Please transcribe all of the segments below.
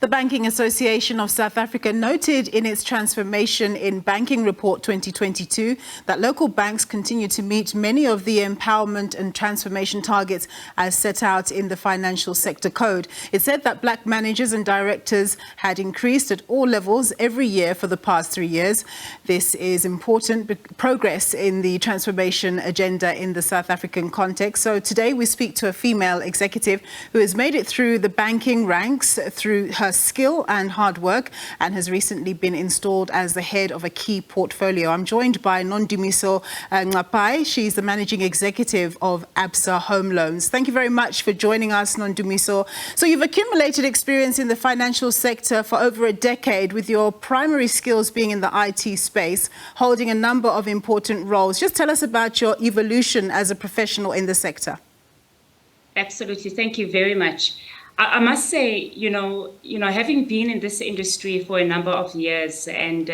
The Banking Association of South Africa noted in its Transformation in Banking Report 2022 that local banks continue to meet many of the empowerment and transformation targets as set out in the Financial Sector Code. It said that black managers and directors had increased at all levels every year for the past 3 years. This is important progress in the transformation agenda in the South African context. So today we speak to a female executive who has made it through the banking ranks through her skill and hard work and has recently been installed as the head of a key portfolio. I'm joined by Nondumiso Ncapai. She's the managing executive of Absa Home Loans. Thank you very much for joining us, Nondumiso. So you've accumulated experience in the financial sector for over a decade, with your primary skills being in the IT space, holding a number of important roles. Just tell us about your evolution as a professional in the sector. Absolutely. Thank you very much. I must say, having been in this industry for a number of years and,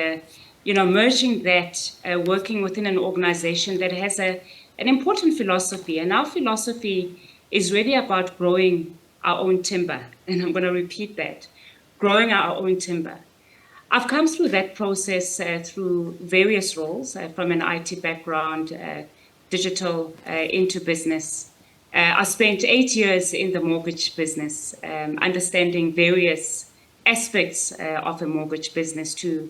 merging that, working within an organization that has an important philosophy. And our philosophy is really about growing our own timber. And I'm going to repeat that, growing our own timber. I've come through that process through various roles, from an IT background, digital, into business. I spent 8 years in the mortgage business, understanding various aspects of a mortgage business to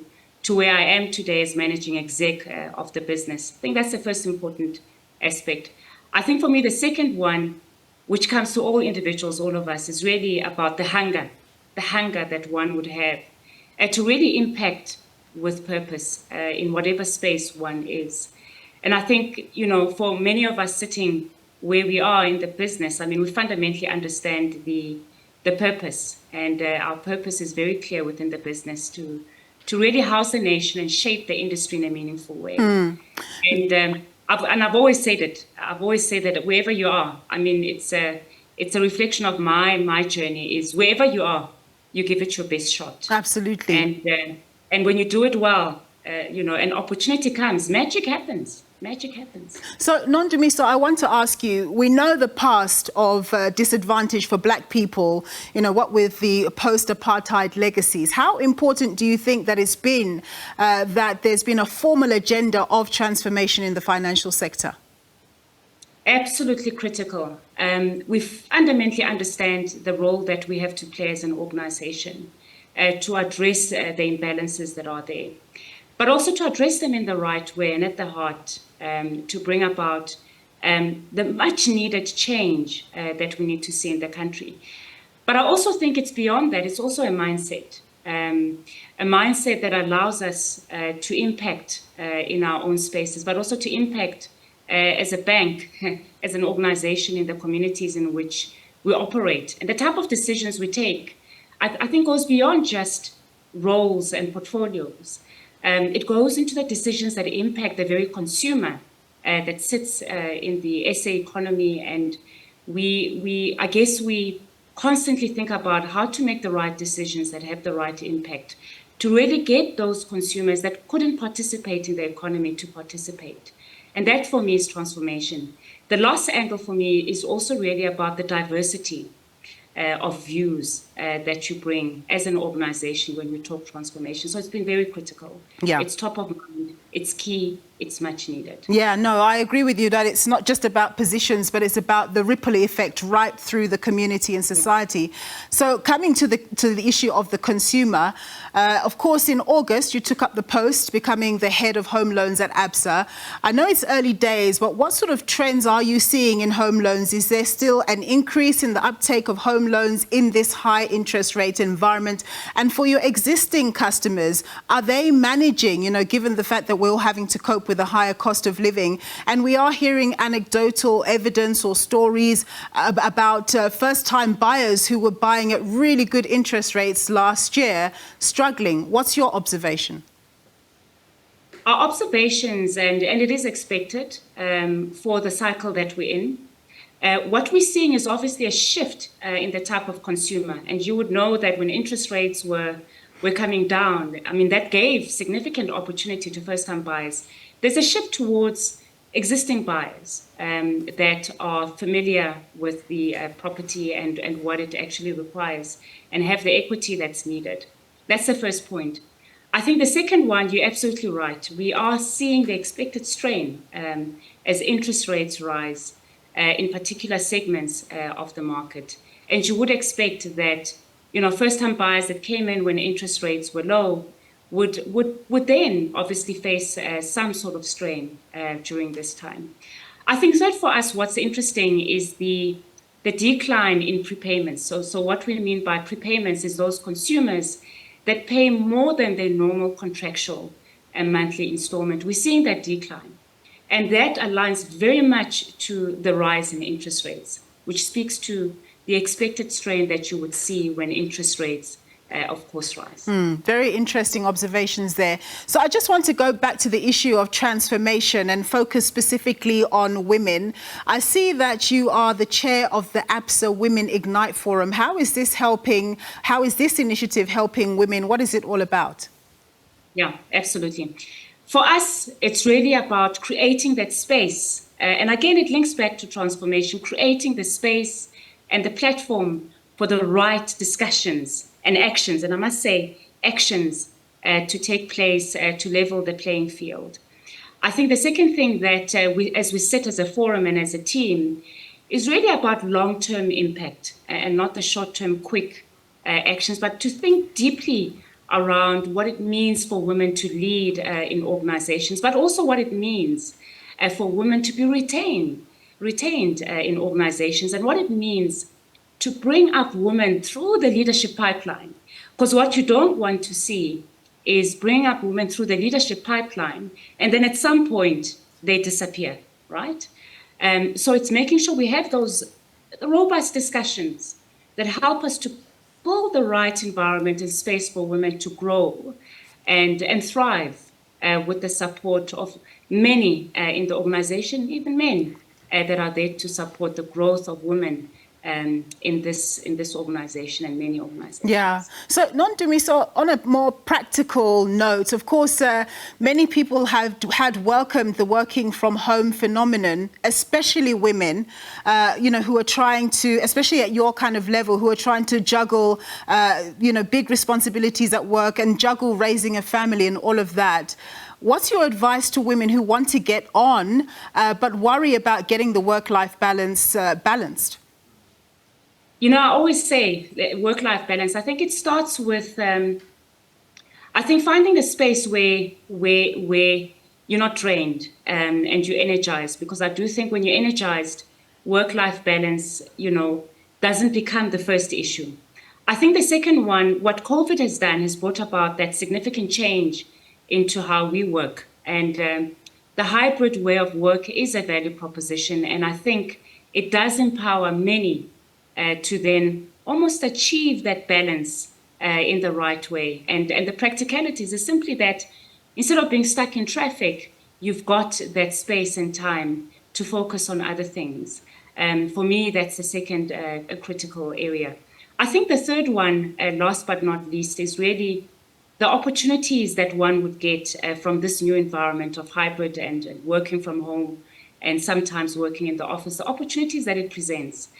where I am today as managing exec of the business. I think that's the first important aspect. I think for me, the second one, which comes to all individuals, all of us, is really about the hunger that one would have to really impact with purpose in whatever space one is. And I think, for many of us sitting where we are in the business, we fundamentally understand the purpose, and our purpose is very clear within the business to really house the nation and shape the industry in a meaningful way. And I've always said it. I've always said that wherever you are, it's a reflection of my journey. Is wherever you are, you give it your best shot. Absolutely. And when you do it well, an opportunity comes. Magic happens. Magic happens. So, Nondumiso, I want to ask you, we know the past of disadvantage for black people, what with the post-apartheid legacies. How important do you think that it's been that there's been a formal agenda of transformation in the financial sector? Absolutely critical. We fundamentally understand the role that we have to play as an organization to address the imbalances that are there, but also to address them in the right way and at the heart, to bring about the much needed change that we need to see in the country. But I also think it's beyond that. It's also a mindset that allows us to impact in our own spaces, but also to impact as a bank, as an organization in the communities in which we operate. And the type of decisions we take, I think, goes beyond just roles and portfolios. It goes into the decisions that impact the very consumer that sits in the SA economy. And we constantly think about how to make the right decisions that have the right impact to really get those consumers that couldn't participate in the economy to participate. And that, for me, is transformation. The last angle for me is also really about the diversity of views that you bring as an organization when we talk transformation. So it's been very critical. Yeah. It's top of mind. It's key. It's much needed. Yeah, no, I agree with you that it's not just about positions, but it's about the ripple effect right through the community and society. So coming to the issue of the consumer, of course, in August, you took up the post, becoming the head of home loans at Absa. I know it's early days, but what sort of trends are you seeing in home loans? Is there still an increase in the uptake of home loans in this high interest rate environment? And for your existing customers, are they managing, given the fact that we're all having to cope with a higher cost of living? And we are hearing anecdotal evidence or stories about first-time buyers who were buying at really good interest rates last year struggling. What's your observation? Our observations, and it is expected for the cycle that we're in, what we're seeing is obviously a shift in the type of consumer. And you would know that when interest rates were coming down, that gave significant opportunity to first-time buyers. There's a shift towards existing buyers that are familiar with the property and what it actually requires and have the equity that's needed. That's the first point. I think the second one, you're absolutely right. We are seeing the expected strain as interest rates rise in particular segments of the market. And you would expect that, first-time buyers that came in when interest rates were low would then obviously face some sort of strain during this time. I think third for us, what's interesting is the decline in prepayments. So what we mean by prepayments is those consumers that pay more than their normal contractual and monthly installment. We're seeing that decline. And that aligns very much to the rise in interest rates, which speaks to the expected strain that you would see when interest rates of course, rise. Very interesting observations there. So I just want to go back to the issue of transformation and focus specifically on women. I see that you are the chair of the Absa Women Ignite Forum. How is this helping? How is this initiative helping women? What is it all about? Yeah, absolutely. For us, it's really about creating that space. And again, it links back to transformation, creating the space and the platform for the right discussions and actions, and I must say actions to take place to level the playing field. I think the second thing that as we sit as a forum and as a team is really about long-term impact and not the short-term quick actions, but to think deeply around what it means for women to lead in organizations, but also what it means for women to be retained in organizations, and what it means to bring up women through the leadership pipeline. Because what you don't want to see is bring up women through the leadership pipeline, and then at some point they disappear, right? So it's making sure we have those robust discussions that help us to build the right environment and space for women to grow and thrive with the support of many in the organization, even men that are there to support the growth of women in this organization and many organizations. Yeah. So, Nondumiso, on a more practical note, of course, many people had welcomed the working from home phenomenon, especially women, who are trying to, especially at your kind of level, who are trying to juggle, big responsibilities at work and juggle raising a family and all of that. What's your advice to women who want to get on, but worry about getting the work-life balance balanced? I always say work-life balance. I think it starts with, finding a space where you're not drained and you're energized. Because I do think when you're energized, work-life balance, doesn't become the first issue. I think the second one, what COVID has done, has brought about that significant change into how we work. And the hybrid way of work is a value proposition. And I think it does empower many to then almost achieve that balance in the right way. And the practicalities is simply that instead of being stuck in traffic, you've got that space and time to focus on other things. For me, that's the second critical area. I think the third one, last but not least, is really the opportunities that one would get from this new environment of hybrid and working from home and sometimes working in the office, the opportunities that it presents.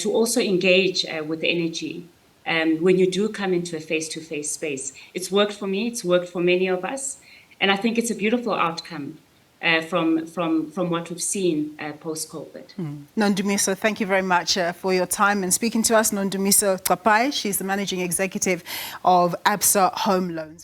To also engage with energy when you do come into a face-to-face space. It's worked for me, it's worked for many of us, and I think it's a beautiful outcome from what we've seen post-COVID. Nondumiso, thank you very much for your time and speaking to us. Nondumiso Ncapai, she's the Managing Executive of Absa Home Loans.